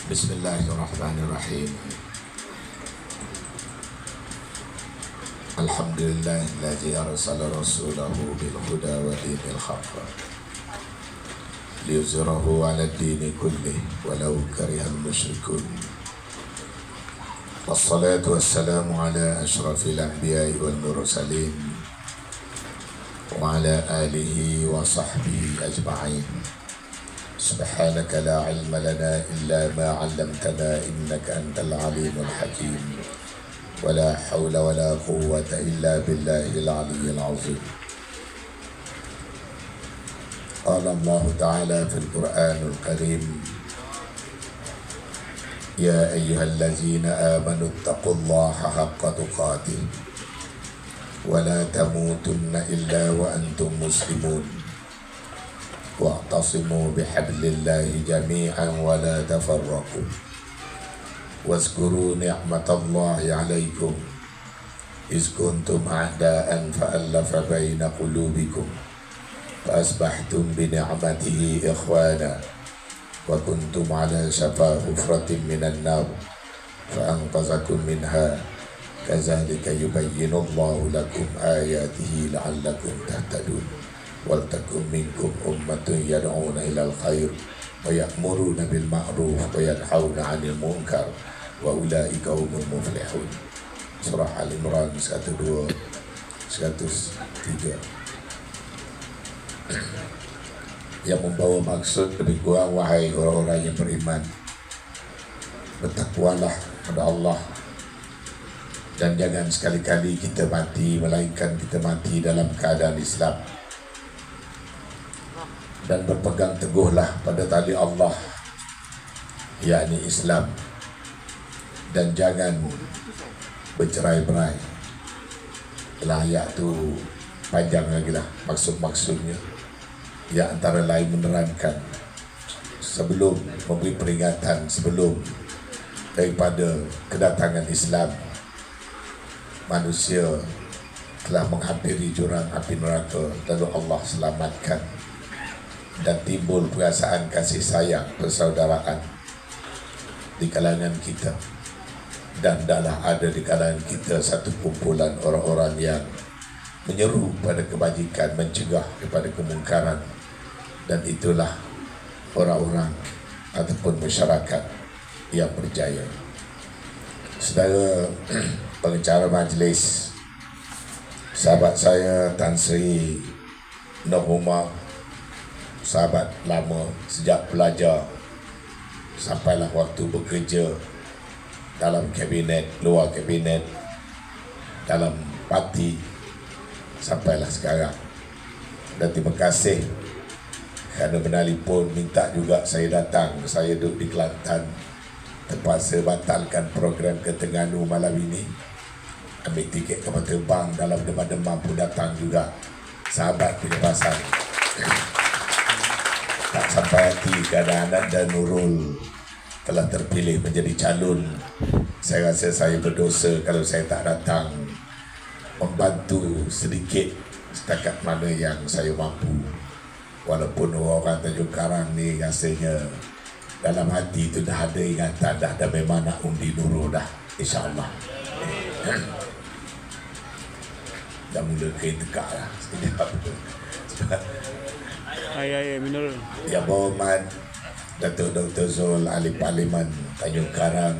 Bismillahirrahmanirrahim. Alhamdulillahilladzi arsala rasulahu bil huda wa dinil haqq liyuzhirahu 'ala ad-dini kullih walau karihal musyrikun. Wassalatu wassalamu ala asyrafil anbiya'i wal mursalin wa ala alihi wa sahbihi ajma'in. Subhanaka la ilma lana illa ma 'allamtana innaka antal alimul hakim. Wa la hawla wa la quwwata illa billahil aliyyil azim. Qala Allah Ta'ala fil Qur'anil Karim: Ya ayyuhallazina amanu taqullaha haqqa tuqatih wa la tamutunna illa wa antum muslimun. Wa'tasimu bihablillahi jami'an wa la tafarraqu. Wazkuru ni'matallahi 'alaikum iz kuntum a'da'an fa'alafa baina qulubikum fa asbahtum bi ni'matihi ikhwana wa kuntum 'ala shafa hufratin minan nar fa anqadhakum minha. Kadzalika yubayyinullahu lakum ayatihi la'allakum tahtadun. Wal takum minkum ummatun yad'una ilal khair wa ya'muruna bil ma'ruf wa yanhauna 'anil munkar wa ulaika humul muflihun. Surah Al-Imran 102 103. Yang membawa maksud lebih kurang, wahai orang-orang yang beriman, bertakwalah kepada Allah dan jangan sekali-kali kita mati melainkan kita mati dalam keadaan Islam. Dan berpegang teguhlah pada tali Allah, yakni Islam, dan jangan bercerai-berai. Ayat tu panjang lagi lah maksud-maksudnya, yang antara lain menerangkan sebelum memberi peringatan, sebelum daripada kedatangan Islam, manusia telah menghampiri jurang api neraka, lalu Allah selamatkan dan timbul perasaan kasih sayang persaudaraan di kalangan kita, dan adalah ada di kalangan kita satu kumpulan orang-orang yang menyeru pada kebajikan, mencegah daripada kemungkaran, dan itulah orang-orang ataupun masyarakat yang berjaya. Saudara pengacara majlis, sahabat saya Tan Sri Noh Umar, sahabat lama sejak pelajar sampailah waktu bekerja dalam kabinet, luar kabinet, dalam parti, sampailah sekarang. Dan terima kasih kerana menelpon minta juga saya datang. Saya duduk di Kelantan, terpaksa batalkan program ke Terengganu malam ini, ambil tiket kapal terbang, dalam demam-demam pun datang juga. Sahabat punya pasal tak sampai hati kerana anak dan Nurul telah terpilih menjadi calon. Saya rasa saya berdosa kalau saya tak datang membantu sedikit setakat mana yang saya mampu. Walaupun orang Tanjung Karang ni rasanya dalam hati tu dah ada ingatan dah memang nak undi Nurul dah, insyaAllah. Dah mula kena tekak lah sekejap. Ay, minul. Yang berhormat Datuk Dr. Zul Ahli Parlimen Tanjung Karang,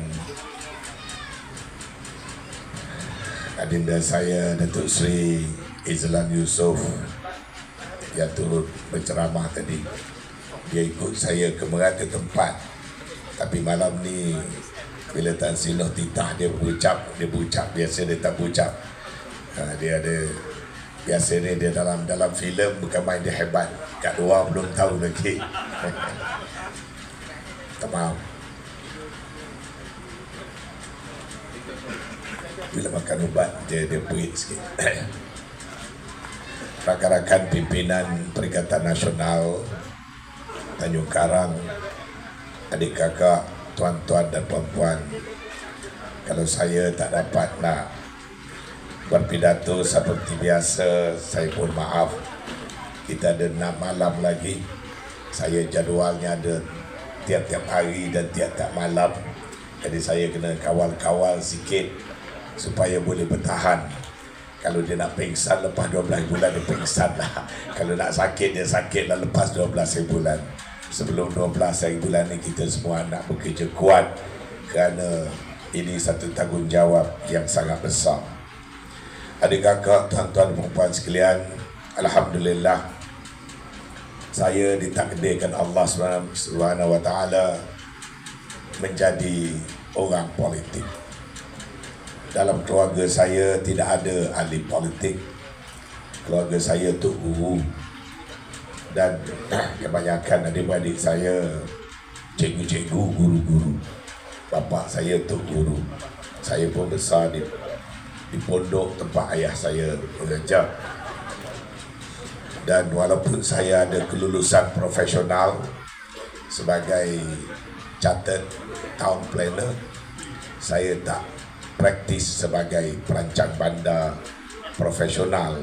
adinda saya Datuk Seri Izlan Yusof yang turut berceramah tadi. Dia ikut saya ke merata tempat, tapi malam ni bila Tan Sri Noh titah dia berucap, biasa dia tak berucap. Dia ada, biasanya dia dalam filem bukan main dia hebat, kat luar belum tahu lagi. Tak maaf. Bila makan ubat dia perit sikit. Rakan-rakan pimpinan Perikatan Nasional Tanjung Karang, adik kakak, tuan-tuan dan puan-puan, kalau saya tak dapat nak berpidato seperti biasa, saya pun maaf. Kita ada 6 malam lagi. Saya jadualnya ada tiap-tiap hari dan tiap-tiap malam. Jadi saya kena kawal-kawal sikit supaya boleh bertahan. Kalau dia nak pengsan lepas 12 bulan, dia pengsan lah. Kalau nak sakit, dia sakit lah lepas 12 bulan. Sebelum 12 bulan ni kita semua nak bekerja kuat, kerana ini satu tanggungjawab yang sangat besar. Adik-kakak, tuan-tuan dan puan sekalian, alhamdulillah saya ditakdirkan Allah Subhanahu wa taala menjadi orang politik. Dalam keluarga saya tidak ada ahli politik. Keluarga saya tu guru, dan kebanyakan adik-adik saya cikgu-cikgu, guru-guru. Bapa saya tu guru. Saya pun besar di pondok tempat ayah saya mengajar. Dan walaupun saya ada kelulusan profesional sebagai chartered town planner, saya tak praktis sebagai perancang bandar profesional.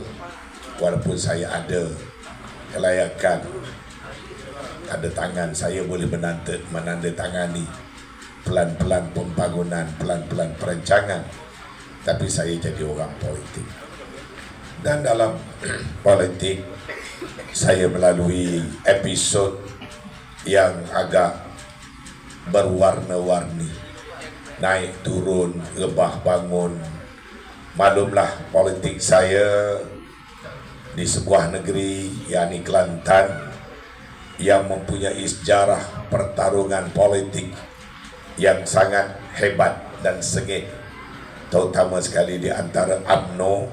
Walaupun saya ada kelayakan, ada tangan, saya boleh menandatangani pelan-pelan pembangunan, pelan-pelan perancangan, tapi saya jadi orang politik. Dan dalam politik saya melalui episod yang agak berwarna-warni, naik turun, rebah bangun. Maklumlah, politik saya di sebuah negeri, yakni Kelantan, yang mempunyai sejarah pertarungan politik yang sangat hebat dan sengit, terutama sekali di antara UMNO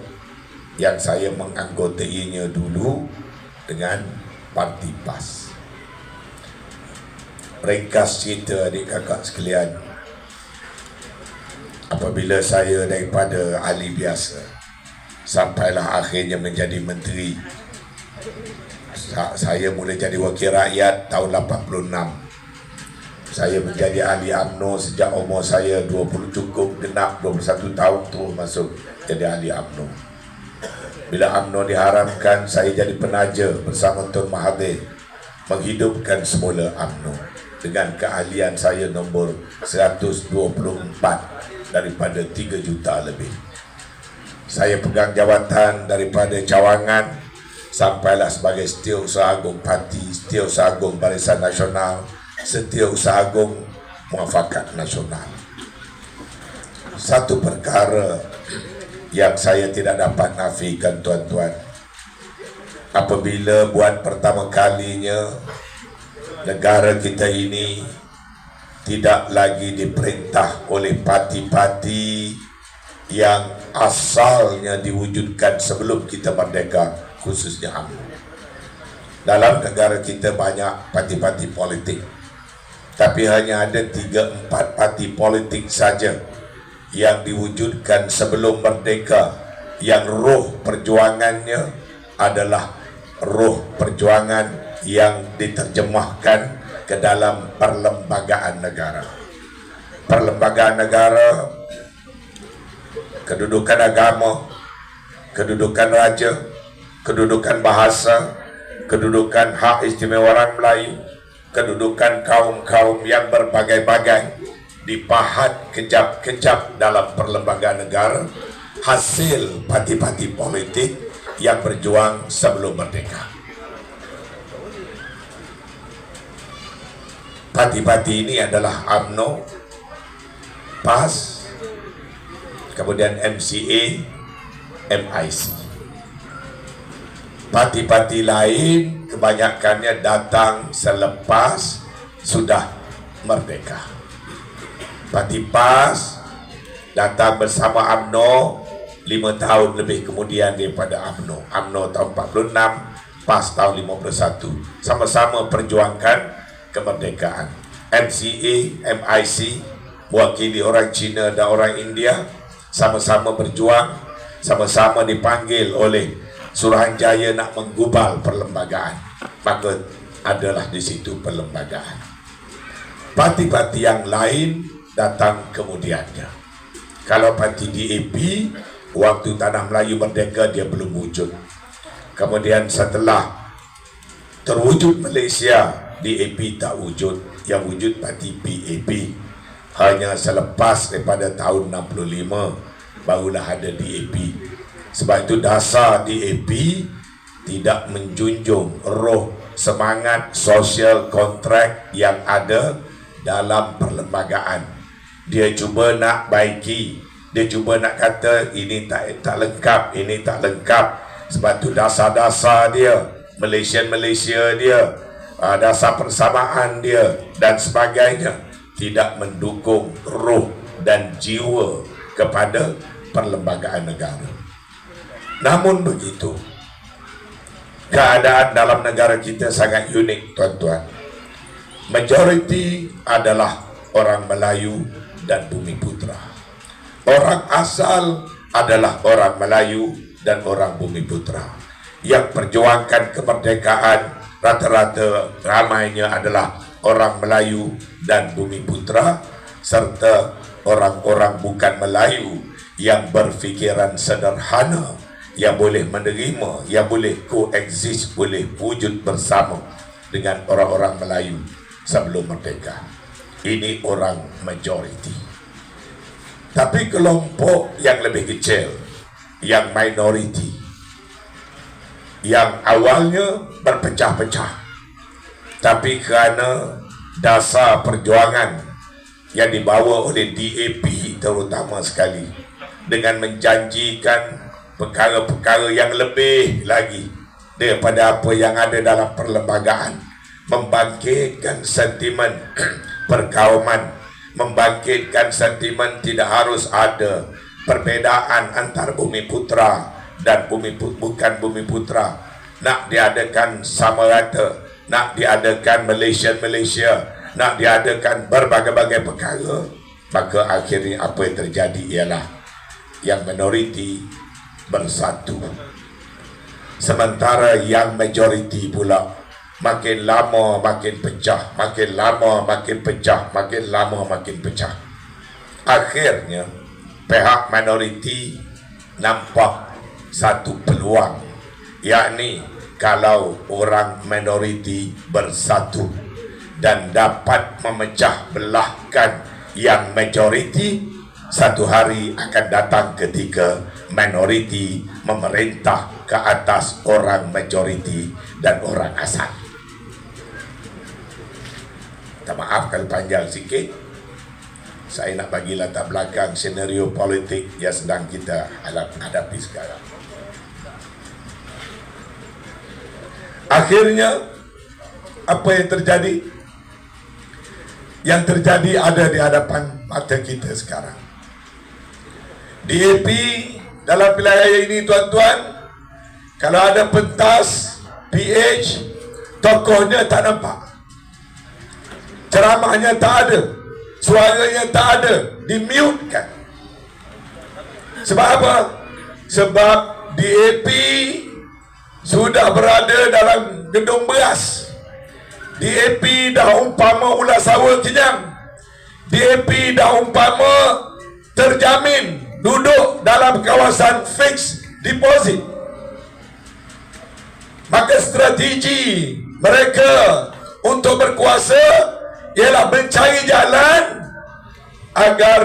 yang saya menganggotainya dulu dengan Parti PAS. Ringkas cerita adik kakak sekalian, apabila saya daripada ahli biasa sampailah akhirnya menjadi menteri, saya mula jadi wakil rakyat tahun 86. Saya menjadi ahli UMNO sejak umur saya 20 cukup genap 21 tahun terus masuk jadi ahli UMNO. Bila UMNO diharamkan, saya jadi penaja bersama Tun Mahathir menghidupkan semula UMNO dengan keahlian saya nombor 124 daripada 3 juta lebih. Saya pegang jawatan daripada cawangan sampailah sebagai Setiausaha Agung Parti, Setiausaha Agung Barisan Nasional, Setiausaha Agung Muafakat Nasional. Satu perkara yang saya tidak dapat nafikan, tuan-tuan, apabila buat pertama kalinya negara kita ini tidak lagi diperintah oleh parti-parti yang asalnya diwujudkan sebelum kita merdeka, khususnya UMNO. Dalam negara kita banyak parti-parti politik, tapi hanya ada 3-4 parti politik saja yang diwujudkan sebelum merdeka, yang roh perjuangannya adalah roh perjuangan yang diterjemahkan ke dalam perlembagaan negara. Perlembagaan negara, kedudukan agama, kedudukan raja, kedudukan bahasa, kedudukan hak istimewa orang Melayu, kedudukan kaum-kaum yang berbagai-bagai dipahat kejap-kejap dalam perlembagaan negara, hasil parti-parti politik yang berjuang sebelum merdeka. Parti-parti ini adalah UMNO, PAS, kemudian MCA, MIC. Parti-parti lain kebanyakannya datang selepas sudah merdeka. Parti PAS datang bersama UMNO 5 tahun lebih kemudian daripada UMNO. UMNO tahun 46, PAS tahun 51. Sama-sama perjuangkan kemerdekaan. MCA, MIC mewakili orang Cina dan orang India, sama-sama berjuang, sama-sama dipanggil oleh Suruhanjaya nak menggubal perlembagaan. Maka adalah di situ perlembagaan. Parti-parti yang lain datang kemudiannya. Kalau parti DAP, waktu Tanah Melayu merdeka dia belum wujud. Kemudian setelah terwujud Malaysia DAP tak wujud. Yang wujud parti PAP. Hanya selepas daripada tahun 65 barulah ada DAP. Sebab itu dasar DAP tidak menjunjung roh semangat social contract yang ada dalam perlembagaan. Dia cuba nak baiki, dia cuba nak kata ini tak lengkap, ini tak lengkap. Sebab tu dasar-dasar dia, Malaysia dia, dasar persamaan dia dan sebagainya tidak mendukung roh dan jiwa kepada perlembagaan negara. Namun begitu, keadaan dalam negara kita sangat unik, tuan-tuan. Majoriti adalah orang Melayu dan Bumiputra. Orang asal adalah orang Melayu dan orang Bumiputra. Yang perjuangkan kemerdekaan rata-rata ramainya adalah orang Melayu dan Bumiputra, serta orang-orang bukan Melayu yang berfikiran sederhana, yang boleh menerima, yang boleh coexist, boleh wujud bersama dengan orang-orang Melayu sebelum merdeka. Ini orang majoriti. Tapi kelompok yang lebih kecil, yang minoriti, yang awalnya berpecah-pecah, tapi kerana dasar perjuangan yang dibawa oleh DAP terutama sekali, dengan menjanjikan perkara-perkara yang lebih lagi daripada apa yang ada dalam perlembagaan, membangkitkan sentimen perkauman, membangkitkan sentimen tidak harus ada perbezaan antara Bumiputra dan bukan Bumiputra, nak diadakan sama rata, nak diadakan Malaysia, nak diadakan berbagai-bagai perkara. Maka akhirnya apa yang terjadi ialah yang minoriti bersatu, sementara yang majoriti pula makin lama makin pecah, makin lama makin pecah, makin lama makin pecah. Akhirnya pihak minoriti nampak satu peluang, yakni kalau orang minoriti bersatu dan dapat memecah belahkan yang majoriti, satu hari akan datang ketika minoriti memerintah ke atas orang majoriti dan orang asal. Tak maaf kalau panjang sikit. Saya nak bagi latar belakang senario politik yang sedang kita hadapi sekarang. Akhirnya apa yang terjadi? Yang terjadi ada di hadapan mata kita sekarang. DAP dalam pilihan raya ini, tuan-tuan, kalau ada pentas PH, tokohnya tak nampak, ceramahnya tak ada, suaranya tak ada, di-mute-kan. Sebab apa? Sebab DAP sudah berada dalam gedung beras. DAP dah umpama ular sawa kenyang. DAP dah umpama terjamin duduk dalam kawasan fixed deposit. Maka strategi mereka untuk berkuasa ialah mencari jalan agar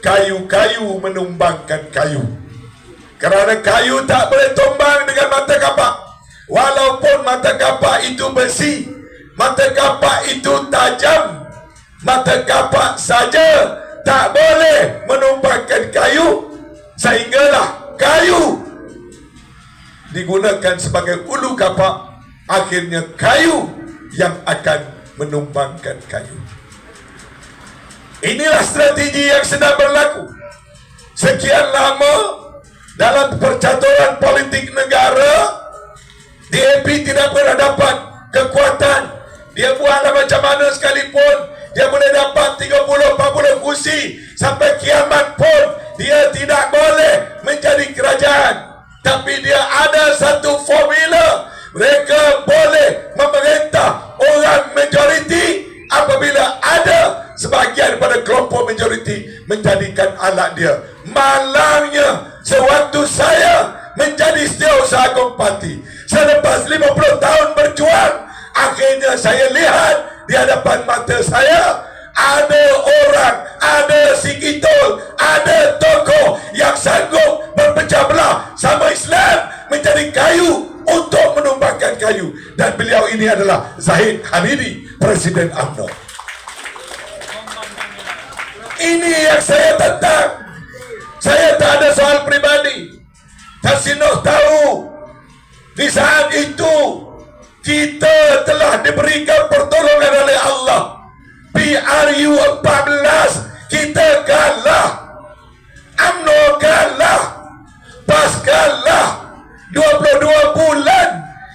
kayu-kayu menumbangkan kayu. Kerana kayu tak boleh tumbang dengan mata kapak. Walaupun mata kapak itu besi, mata kapak itu tajam, mata kapak saja tak boleh menumbangkan kayu, sehinggalah kayu digunakan sebagai ulu kapak. Akhirnya kayu yang akan menumbangkan kayu. Inilah strategi yang sedang berlaku sekian lama dalam percaturan politik negara. DAP tidak pernah dapat kekuatan. Dia buatlah macam mana sekalipun, dia boleh dapat 30-40 kursi sampai kiamat pun dia tidak boleh menjadi kerajaan. Tapi dia ada satu formula, mereka boleh memerintah orang majoriti apabila ada sebahagian daripada kelompok majoriti menjadikan alat dia. Malangnya sewaktu saya menjadi setiausaha Agung Parti, selepas 50 tahun berjuang, Akhirnya saya lihat di hadapan mata saya ada orang, ada si Kitul, ada tokoh yang sanggup berpecah belah sama Islam menjadi kayu untuk menumbangkan kayu. Dan beliau ini adalah Zahid Hamidi, Presiden UMNO. Ini yang saya tentang. Saya tak ada soal pribadi. Tasinoh tahu di saat itu kita telah diberikan pertolongan oleh Allah. PRU 14 kita kalah, UMNO kalah, PAS kalah. 22 bulan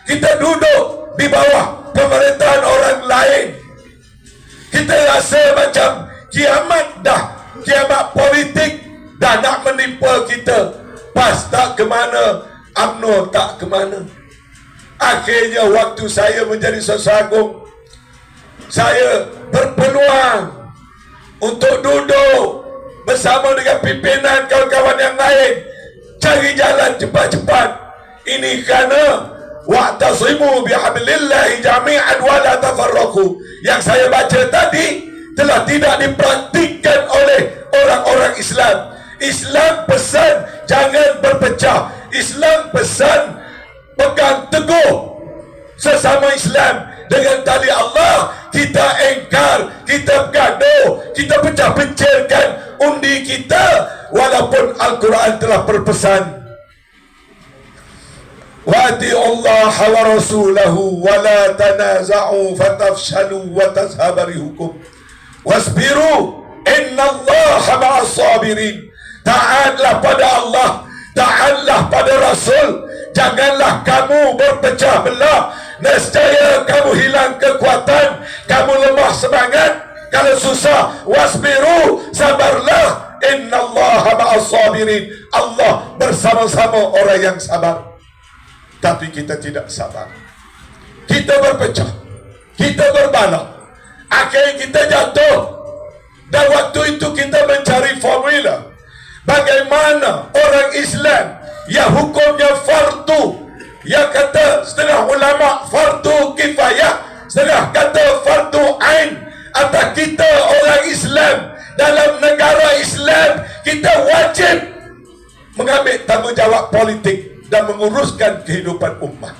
kita duduk di bawah pemerintahan orang lain. Kita rasa macam kiamat dah, kiamat politik dah nak menimpa kita. PAS tak ke mana, UMNO tak ke mana. Akhirnya waktu saya menjadi sesagung, saya berpeluang untuk duduk bersama dengan pimpinan kawan-kawan yang lain, cari jalan cepat-cepat. Ini kerana wa'tasimu bihablillahi jami'an wa la tafarraqu yang saya baca tadi telah tidak dipraktikkan oleh orang-orang Islam. Islam pesan jangan berpecah. Islam pesan pegang teguh sesama Islam dengan tali Allah. Kita engkar, kita bergaduh, kita pecah-pecahkan undi kita, walaupun Al-Quran telah berpesan wa'ati'u Allah wa rasulahu wa la tanaza'u fatafshalu wa tazhaba rihukum wasbiru innallaha ma'as sabirin. Taatlah pada Allah, taatlah pada Rasul. Janganlah kamu berpecah belah. Nescaya kamu hilang kekuatan, kamu lemah semangat. Kalau susah, wasbiru, sabarlah. Innallaha ma'as sabirin. Allah bersama-sama orang yang sabar. Tapi kita tidak sabar. Kita berpecah, kita berbalah, akhirnya kita jatuh. Dan waktu itu kita mencari formula bagaimana orang Islam yang hukumnya fardu, yang kata setengah ulama fardu kifayah, setengah kata fardu ain. Atas kita orang Islam dalam negara Islam, kita wajib mengambil tanggungjawab politik dan menguruskan kehidupan umat.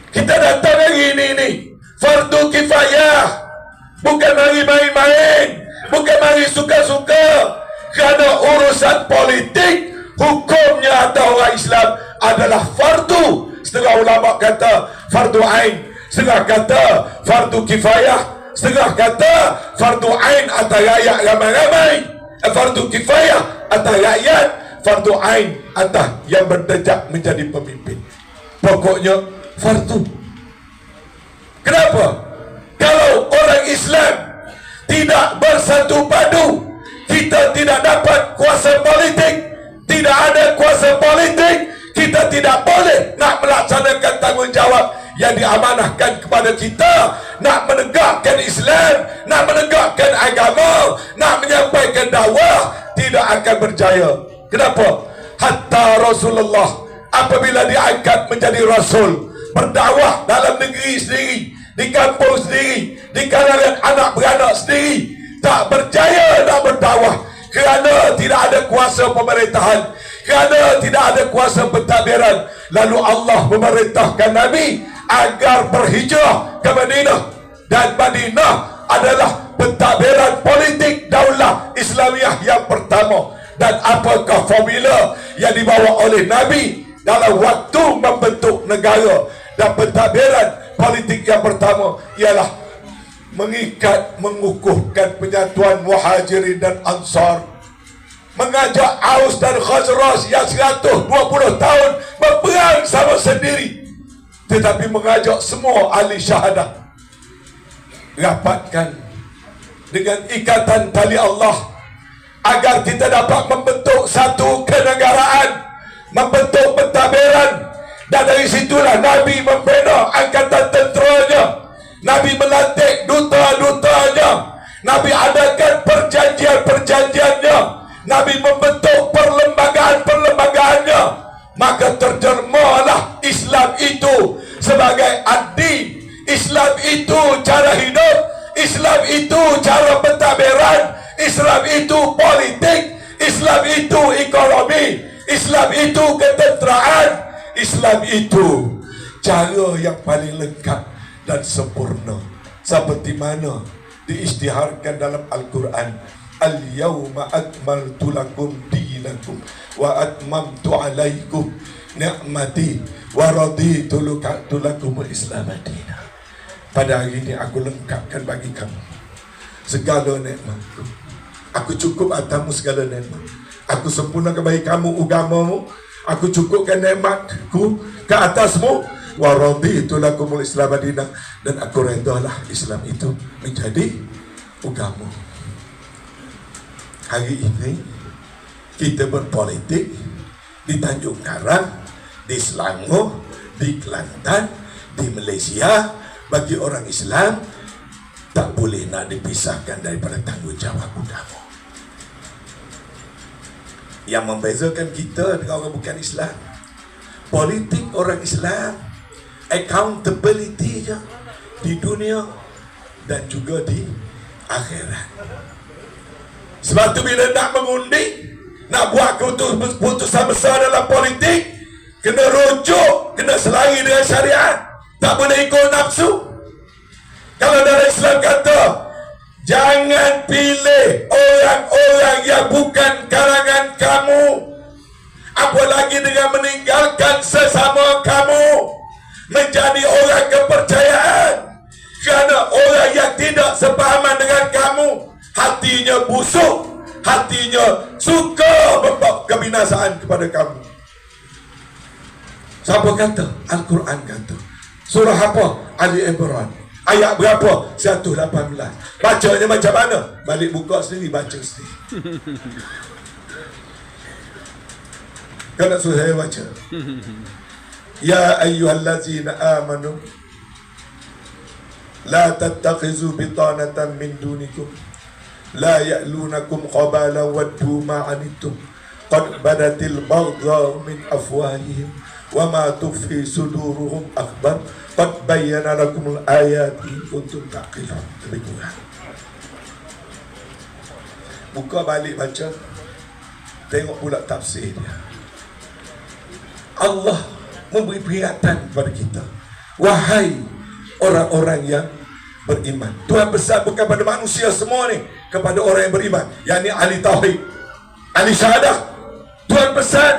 Kita datang hari ini fardu kifayah, bukan mari main-main, bukan mari suka-suka. Kerana urusan politik, hukumnya atau orang Islam adalah fardu. Setengah ulama kata fardu ain, setengah kata fardu kifayah, setengah kata fardu ain atas rakyat ramai-ramai, fardu kifayah atas rakyat, fardu ain atas yang berderajat menjadi pemimpin. Pokoknya fardu. Kenapa? Kalau orang Islam tidak bersatu padu, kita tidak dapat kuasa politik. Tidak ada kuasa politik, kita tidak boleh nak melaksanakan tanggungjawab yang diamanahkan kepada kita. Nak menegakkan Islam, nak menegakkan agama, nak menyampaikan dakwah, tidak akan berjaya. Kenapa? Hatta Rasulullah apabila diangkat menjadi Rasul, berdakwah dalam negeri sendiri, di kampung sendiri, di kalangan anak beranak sendiri, tak berjaya nak berdakwah kerana tidak ada kuasa pemerintahan, kerana tidak ada kuasa pentadbiran. Lalu Allah memerintahkan Nabi agar berhijrah ke Madinah, dan Madinah adalah pentadbiran politik daulah Islamiah yang pertama. Dan apakah formula yang dibawa oleh Nabi dalam waktu membentuk negara dan pentadbiran politik yang pertama? Ialah mengikat, mengukuhkan penyatuan Muhajirin dan Ansar, mengajak Aus dan Khazraj yang 120 tahun berperang sama sendiri, tetapi mengajak semua ahli syahadah, rapatkan dengan ikatan tali Allah agar kita dapat membentuk satu kenegaraan, membentuk pentadbiran. Dan dari situlah Nabi membina angkatan tenteranya, Nabi melantik duta-dutanya, Nabi adakan perjanjian-perjanjiannya, Nabi membentuk perlembagaan-perlembagaannya. Maka terjermalah Islam itu sebagai ad-din Islam itu cara hidup, Islam itu cara pentadbiran, Islam itu politik, Islam itu ekonomi, Islam itu ketenteraan, Islam itu cara yang paling lengkap dan sempurna, seperti mana diisytiharkan dalam Al-Quran. Al-yawma akmaltu lakum dinakum wa atmamtu alaikum ni'mati wa raditu lakum al-Islam madina. Pada hari ini aku lengkapkan bagi kamu segala nikmatku. Aku cukup atasmu segala nikmat. Aku sempurnakan bagi kamu agamamu. Aku cukupkan nikmatku ke atasmu. Wa raditu lakum al-Islam madina. Dan aku redalah Islam itu menjadi agama. Hari ini kita berpolitik di Tanjung Karang, di Selangor, di Kelantan, di Malaysia. Bagi orang Islam tak boleh nak dipisahkan daripada tanggungjawab agama. Yang membezakan kita dengan orang bukan Islam, politik orang Islam, accountability di dunia dan juga di akhirat. Sebab tu bila nak mengundi, nak buat keputusan besar dalam politik, kena rujuk, kena selari dengan syariat. Tak boleh ikut nafsu. Kalau dalam Islam kata, jangan pilih orang-orang yang bukan kalangan kamu, apalagi dengan meninggalkan sesama kamu, menjadi orang kepercayaan. Kerana orang yang tidak sepahaman dengan kamu, hatinya busuk, hatinya suka membawa kebinasaan kepada kamu. Siapa kata? Al-Quran kata. Surah apa? Ali Imran. Ayat berapa? 118. Bacanya macam mana? Balik buka sendiri, baca sendiri. Kau nak suruh saya baca? Ya ayyuhallazina amanu la tattakhizu bitanatan min dunikum la ya'lunakum qabalan waddu ma'anittum qad badatil baghdha min afwahihim wa ma tukhfi suduruhum akbar qad bayyana lakumul ayati kuntum taqilun. Lebih kurang. Buka balik baca. Tengok pula tafsir dia. Allah memberi peringatan kepada kita. Wahai orang-orang yang beriman. Tuhan pesan bukan pada manusia semua ni, kepada orang yang beriman, yakni ahli tauhid, ahli syahadah. Tuhan pesan,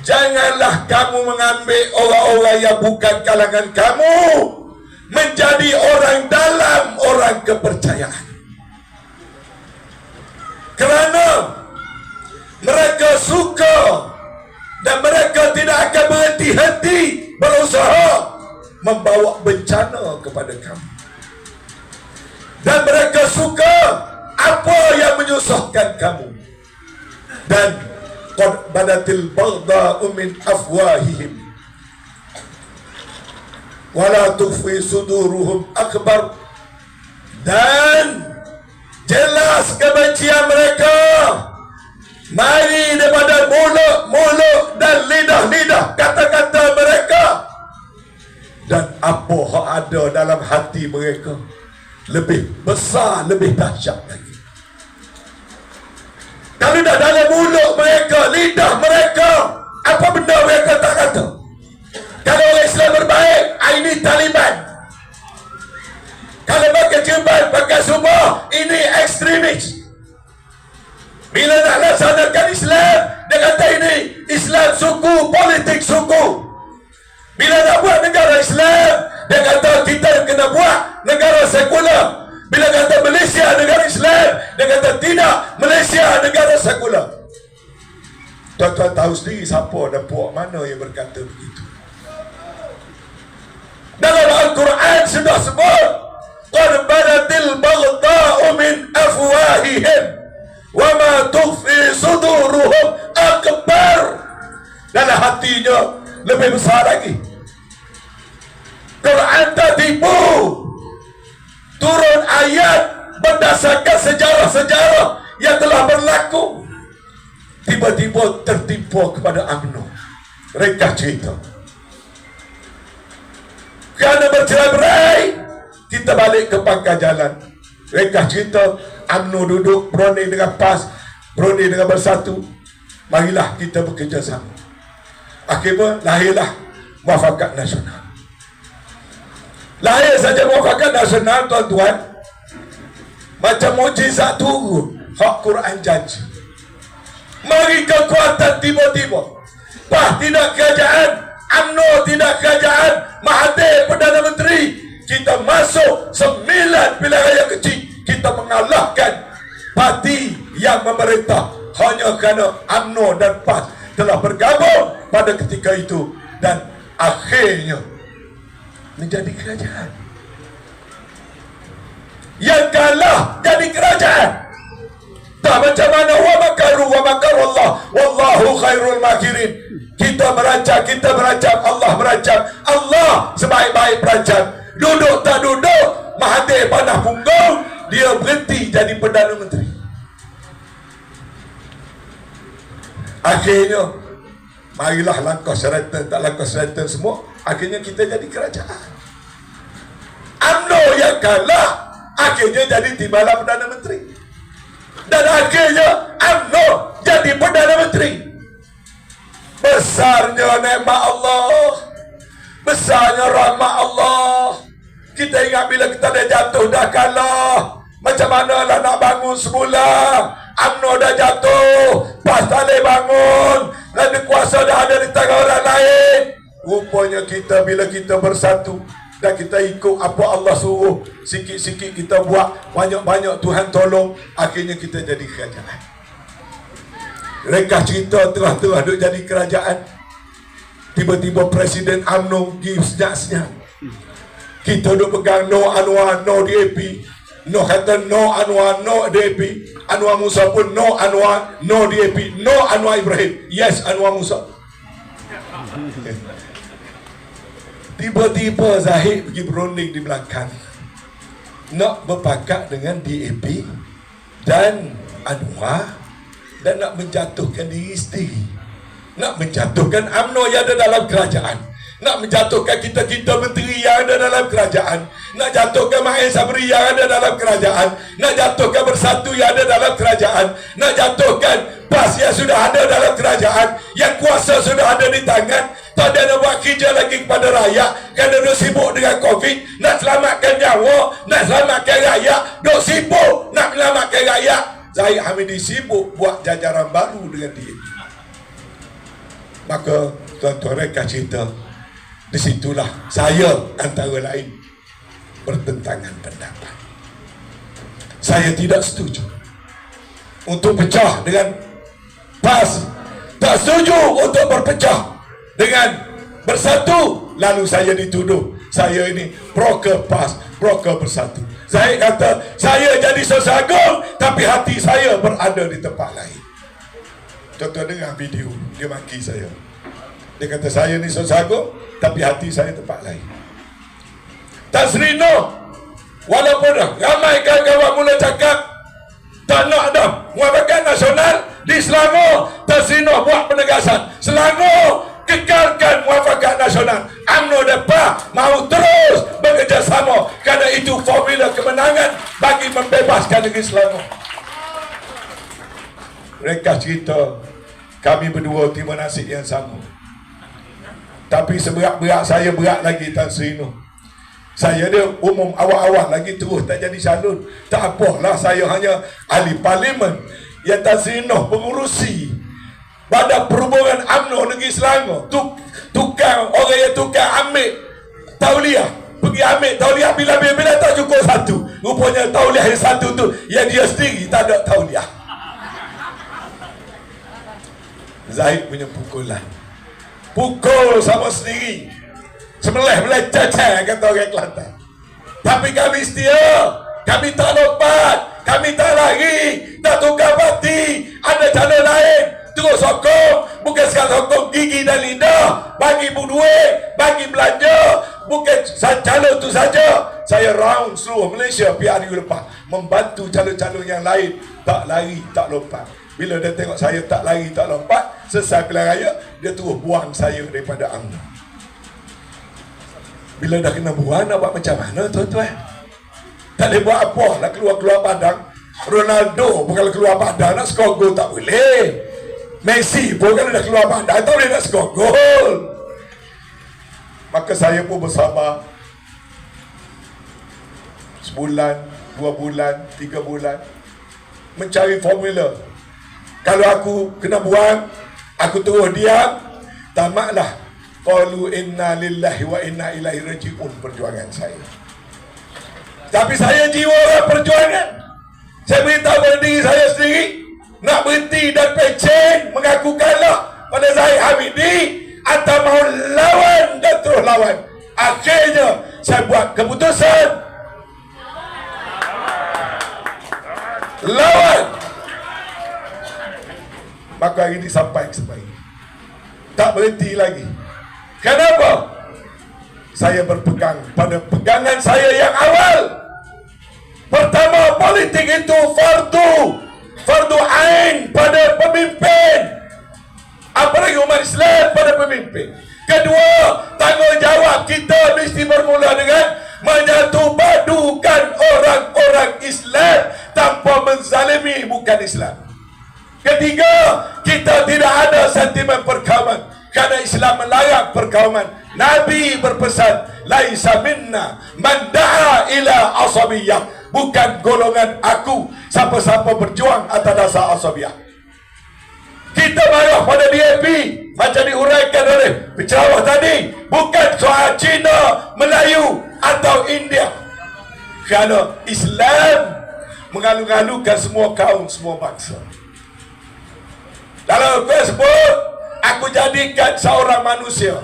janganlah kamu mengambil orang-orang yang bukan kalangan kamu menjadi orang dalam, orang kepercayaan. Kerana mereka suka dan mereka tidak akan berhenti-henti berusaha membawa bencana kepada kamu. Dan mereka suka apa yang menyusahkan kamu. Dan qad badatil baghdha'u min afwahihim wala tukhfi suduruhum akbar. Dan jelas kebencian mereka mari daripada mulut-mulut dan lidah-lidah, kata-kata mereka. Dan apa yang ada dalam hati mereka lebih besar, lebih dahsyat lagi. Kalau dah dalam mulut mereka, lidah mereka, apa benda mereka tak kata? Kalau orang Islam berbaik, ini Taliban. Kalau pakai jilbab, pakai semua, ini ekstremis. Bila nak laksanakan Islam, dia kata ini Islam suku, politik suku. Bila nak buat negara Islam, dia kata kita kena buat negara sekular. Bila kata Malaysia negara Islam, dia kata tidak, Malaysia negara sekular. Tuan-tuan tahu sendiri siapa dan puak mana yang berkata begitu. Dalam Al-Quran sudah sebut, qad badatil baghdha'u min afwahihim wa ma tukhfi suduruhum akbar. Dalam hatinya lebih besar lagi. Quran tak tipu. Turun ayat berdasarkan sejarah-sejarah yang telah berlaku. Tiba-tiba tertipu kepada UMNO. Ringkas cerita. Kerana bercerai-berai, kita balik ke pangkal jalan. Mereka cerita UMNO duduk berunding dengan PAS, berunding dengan Bersatu. Marilah kita bekerjasama. Akhirnya lahirlah Muafakat Nasional. Lahir saja Muafakat Nasional, tuan-tuan, macam mujizat turun hak Quran janji. Mari kekuatan tiba-tiba. PAS tidak kerajaan, UMNO tidak kerajaan, Mahathir Perdana Menteri. Kita masuk 9 pilihan raya kecil. Kita mengalahkan parti yang memerintah hanya kerana UMNO dan PAS telah bergabung pada ketika itu dan akhirnya menjadi kerajaan. Yang kalah jadi kerajaan. Tak macam mana wa makaru wa makarullah wallahu khairul makirin. Kita merancang, Allah merancang. Allah sebaik-baik perancang. Duduk tak duduk, Mahathir panah punggung, dia berhenti jadi Perdana Menteri. Akhirnya marilah langkah Sheraton, tak langkah Sheraton semua, akhirnya kita jadi kerajaan. UMNO yang kalah akhirnya jadi Timbalan Perdana Menteri. Dan akhirnya UMNO jadi Perdana Menteri. Besarnya nikmat Allah, besarnya rahmat Allah. Kita ingat bila kita dah jatuh, dah kalah, macam mana lah nak bangun semula. UMNO dah jatuh, PAS tak boleh bangun, lalu kuasa dah ada di tangan orang lain. Rupanya kita bila kita bersatu dan kita ikut apa Allah suruh, sikit-sikit kita buat, banyak-banyak Tuhan tolong, akhirnya kita jadi kerajaan. Mereka cerita telah duk jadi kerajaan, tiba-tiba Presiden UMNO pergi senyap-senyap. Kita duk pegang no Anwar, no DAP. No kata no Anwar, no DAP. Anwar Musa pun no Anwar, no DAP. No Anwar Ibrahim, yes Anwar Musa. Tiba-tiba Zahid pergi berunding di belakang, nak berpakat dengan DAP dan Anwar, dan nak menjatuhkan diri sendiri, nak menjatuhkan UMNO yang ada dalam kerajaan, nak menjatuhkan kita-kita menteri yang ada dalam kerajaan, nak jatuhkan Mahir Sabri yang ada dalam kerajaan, nak jatuhkan Bersatu yang ada dalam kerajaan, nak jatuhkan PAS yang sudah ada dalam kerajaan, yang kuasa sudah ada di tangan. Tak ada nak buat kerja lagi kepada rakyat kerana duk sibuk dengan COVID, nak selamatkan nyawa, nak selamatkan rakyat, duk sibuk nak selamatkan rakyat. Zahid Hamidi sibuk buat jajaran baru dengan dia. Maka tuan-tuan mereka cerita, disitulah saya antara lain bertentangan pendapat. Saya tidak setuju untuk pecah dengan PAS, tak setuju untuk berpecah dengan Bersatu. Lalu saya dituduh saya ini broker PAS, broker Bersatu. Saya kata saya jadi sesagung tapi hati saya berada di tempat lain. Tuan-tuan dengar video, dia maki saya. Dia kata saya ni sesagung tapi hati saya tempat lain. Tan Sri Noh, walaupun ramai kawan-kawan mula cakap tak nak dah Muafakat Nasional di Selangor, Tan Sri Noh buat penegasan, Selangor kekalkan Muafakat Nasional. UMNO dan PAS mahu terus bekerjasama kerana itu formula kemenangan bagi membebaskan negeri Selangor. Mereka cerita kami berdua terima nasib yang sama, tapi seberat-berat saya berat lagi Tan Sri Noh. Saya dia umum awal-awal lagi terus tak jadi calon. Tak apalah, saya hanya ahli parlimen. Yang Tan Sri Noh pengurusi Badan Perhubungan UMNO Negeri Selangor. Tukang, orang yang tukang ambil tauliah, pergi ambil tauliah bila tak cukup satu. Rupanya tauliah yang satu tu yang dia sendiri tak ada tauliah. Zahid punya pukulan, pukul sama sendiri, sebelah cacar kata orang Kelantan. Tapi kami setia, kami tak lompat, kami tak lari, tak tukar parti. Ada calon lain, terus sokong. Bukan sekadar sokong gigi dan lidah, bagi duit, bagi belanja. Bukan calon tu saja. Saya round seluruh Malaysia pihak hari lepas, membantu calon-calon yang lain tak lari, tak lompat. Bila dia tengok saya tak lari, tak lompat, selesai pilihan raya, dia terus buang saya daripada UMNO. Bila dah kena buang, nak buat macam mana tuan-tuan? Tak boleh buat apa, nak keluar-keluar padang. Ronaldo bukan keluar padang nak skor gol tak boleh. Messi pun kalau dah keluar padang tak boleh nak skor gol. Maka saya pun bersabar sebulan, 2 bulan, 3 bulan mencari formula. Kalau aku kena buang, aku terus diam, tamatlah. Qalu inna lillahi wa inna ilaihi raji'un perjuangan saya. Tapi saya jiwa orang perjuangan. Saya beritahu pada diri saya sendiri, nak berhenti dan pecen mengaku kalah pada Zahid Hamidi atau mahu lawan dan terus lawan. Akhirnya saya buat keputusan lawan. Maka hari ini sampai ke sebaik, tak berhenti lagi. Kenapa? Saya berpegang pada pegangan saya yang awal. Pertama, politik itu fardu ain pada pemimpin, apalagi umat Islam pada pemimpin. Kedua, tanggungjawab kita mesti bermula dengan menyatupadukan orang-orang Islam tanpa menzalimi bukan Islam. Ketiga, kita tidak ada sentimen perkauman kerana Islam melarang perkauman. Nabi berpesan, laisa minna man da'a ila asabiyah, bukan golongan aku siapa-siapa berjuang atas dasar asabiyah. Kita marah pada DAP macam diuraikan oleh penceramah tadi, bukan soal Cina, Melayu atau India, kerana Islam mengalu-alukan semua kaum, semua bangsa. Dalam Facebook, aku jadikan seorang manusia,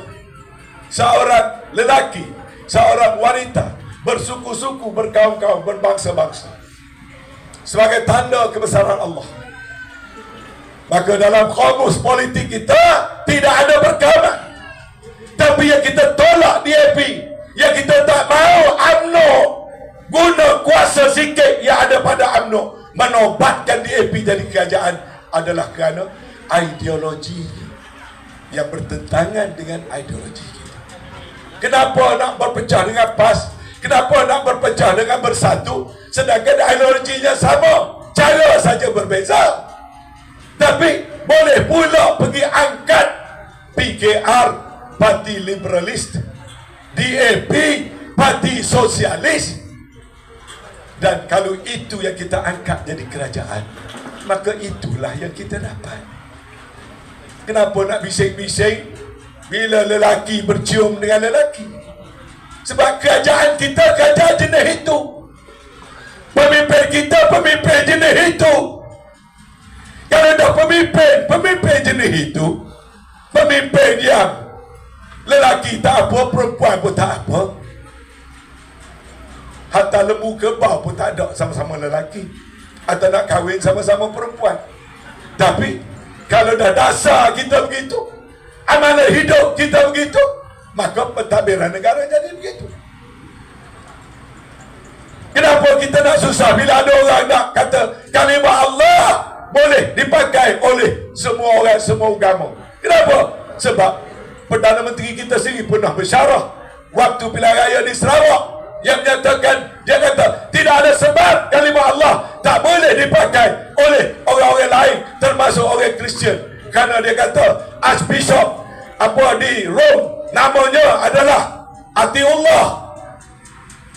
seorang lelaki, seorang wanita, bersuku-suku, berkaum-kaum, berbangsa-bangsa sebagai tanda kebesaran Allah. Maka dalam kamus politik kita tidak ada perkauman. Tapi yang kita tolak DAP, yang kita tak mahu UMNO guna kuasa sikit yang ada pada UMNO menobatkan DAP jadi kerajaan adalah kerana ideologi yang bertentangan dengan ideologi kita. Kenapa nak berpecah dengan PAS? Kenapa nak berpecah dengan Bersatu? Sedangkan ideologinya sama, cara saja berbeza. Tapi boleh pula pergi angkat PKR, Parti Liberalis, DAP, Parti Sosialis. Dan kalau itu yang kita angkat jadi kerajaan, maka itulah yang kita dapat. Kenapa nak bising-bising bila lelaki bercium dengan lelaki? Sebab kerajaan kita kerajaan jenis itu, pemimpin kita pemimpin jenis itu. Kalau dah pemimpin jenis itu, pemimpin yang lelaki tak apa, perempuan pun tak apa, hatta lembu kebau pun tak ada sama-sama lelaki, atau nak kahwin sama-sama perempuan. Tapi kalau dah dasar kita begitu, amanah hidup kita begitu, maka pentadbiran negara jadi begitu. Kenapa kita nak susah bila ada orang nak kata kalimah Allah boleh dipakai oleh semua orang, semua agama? Kenapa? Sebab Perdana Menteri kita sendiri pernah bersyarah waktu pilihan raya di Sarawak, yang menyatakan, dia kata tidak ada sebab kalimah Allah tak boleh dipakai oleh orang-orang lain termasuk orang Kristian. Kerana dia kata Archbishop di Rome namanya adalah Atiullah,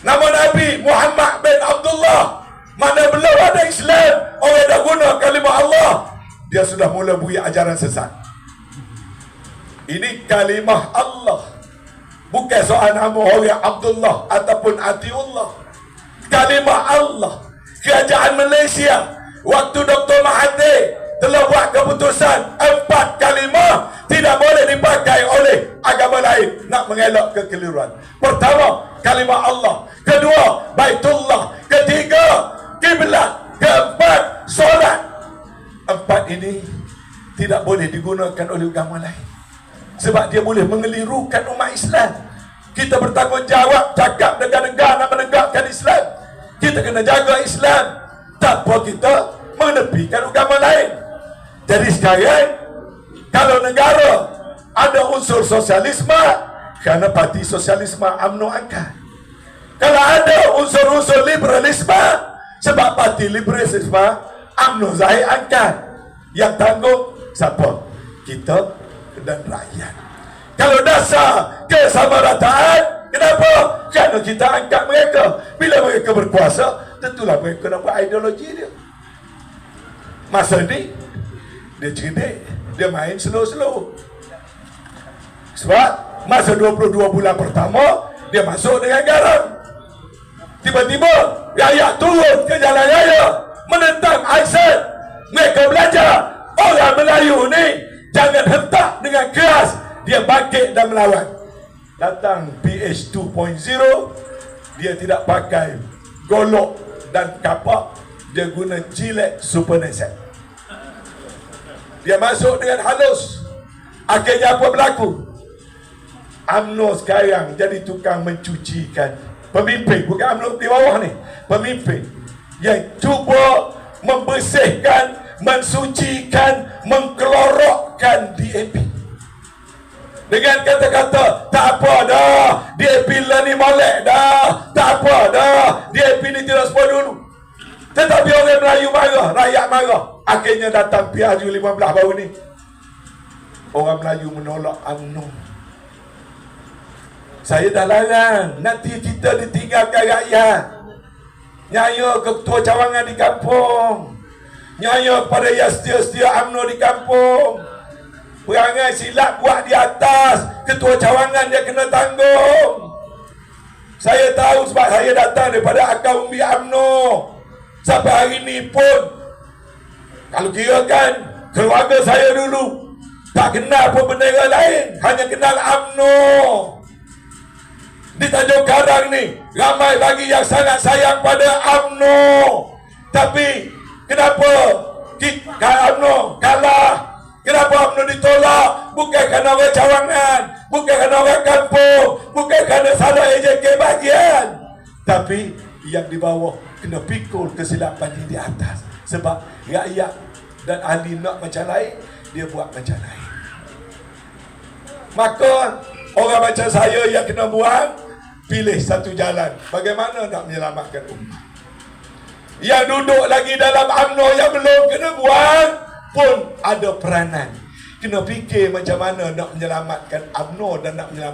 nama Nabi Muhammad bin Abdullah. Mana belum ada Islam, orang dah guna kalimah Allah, dia sudah mula beri ajaran sesat. Ini kalimah Allah, bukan soal nama orang Abdullah ataupun Atiullah. Kalimah Allah. Kerajaan Malaysia waktu Dr. Mahathir telah buat keputusan 4 kalimah tidak boleh dipakai oleh agama lain nak mengelak kekeliruan. Pertama, kalimah Allah. Kedua, Baitullah. Ketiga, kiblat. Keempat, solat. 4 ini tidak boleh digunakan oleh agama lain, sebab dia boleh mengelirukan umat Islam. Kita bertanggungjawab cakap negara-negara nak menegakkan Islam, kita kena jaga Islam tanpa kita menepikan agama lain. Jadi sekarang kalau negara ada unsur sosialisme, Kerana parti sosialisme UMNO angkat. Kalau ada unsur-unsur liberalisme, sebab parti liberalisme UMNO Zahid angkat. Yang tanggung siapa? Kita dan rakyat. Kalau dasar kesamarataan, kenapa? Kerana kita angkat mereka. Bila mereka berkuasa, tentulah mereka nak buat ideologi dia. Masa ni dia cerdik, dia main slow-slow. Sebab masa 22 bulan pertama dia masuk dengan garam. Tiba-tiba rakyat turun ke jalan raya menentang ASEAN. Mereka belajar orang Melayu ni jangan hentak dengan keras. Dia bangkit dan melawan. Datang PH 2.0, dia tidak pakai golok dan kapak, dia guna jilet super neset. Dia masuk dengan halus. Akhirnya apa berlaku? UMNO sekarang jadi tukang mencucikan. Pemimpin, bukan UMNO di bawah ni, pemimpin yang cuba membersihkan, mensucikan, mengkelorokkan DAP dengan kata-kata tak apa dah, DAP lah ni molek dah, tak apa dah, DAP ni tidak seperti dulu. Tetapi orang Melayu marah, rakyat marah. Akhirnya datang PRU 15 baru ni, orang Melayu menolak UMNO. Saya dah larang, nanti kita ditinggalkan rakyat. Nyaya ketua cawangan di kampung, nyaya kepada yang setia-setia UMNO di kampung. Perangai silap buat di atas, ketua cawangan dia kena tanggung. Saya tahu sebab saya datang daripada akar umbi UMNO. Sampai hari ni pun, kalau kira kan keluarga saya dulu tak kenal pun bendera lain, hanya kenal UMNO. Di Tanjung Karang ni ramai lagi yang sangat sayang pada UMNO. Tapi kenapa UMNO kalah? Kenapa UMNO ditolak? Bukan kerana orang cawangan, bukan kerana orang kampung, bukan kerana salah AJK bahagian, tapi yang di bawah kena pikul kesilapan di atas. Sebab rakyat dan ahli nak macam lain, dia buat macam lain. Maka orang macam saya yang kena buang, pilih satu jalan. Bagaimana nak menyelamatkan umat? Yang duduk lagi dalam UMNO yang belum kena buang pun ada peranan. Kena fikir macam mana nak menyelamatkan UMNO dan nak menyelamatkan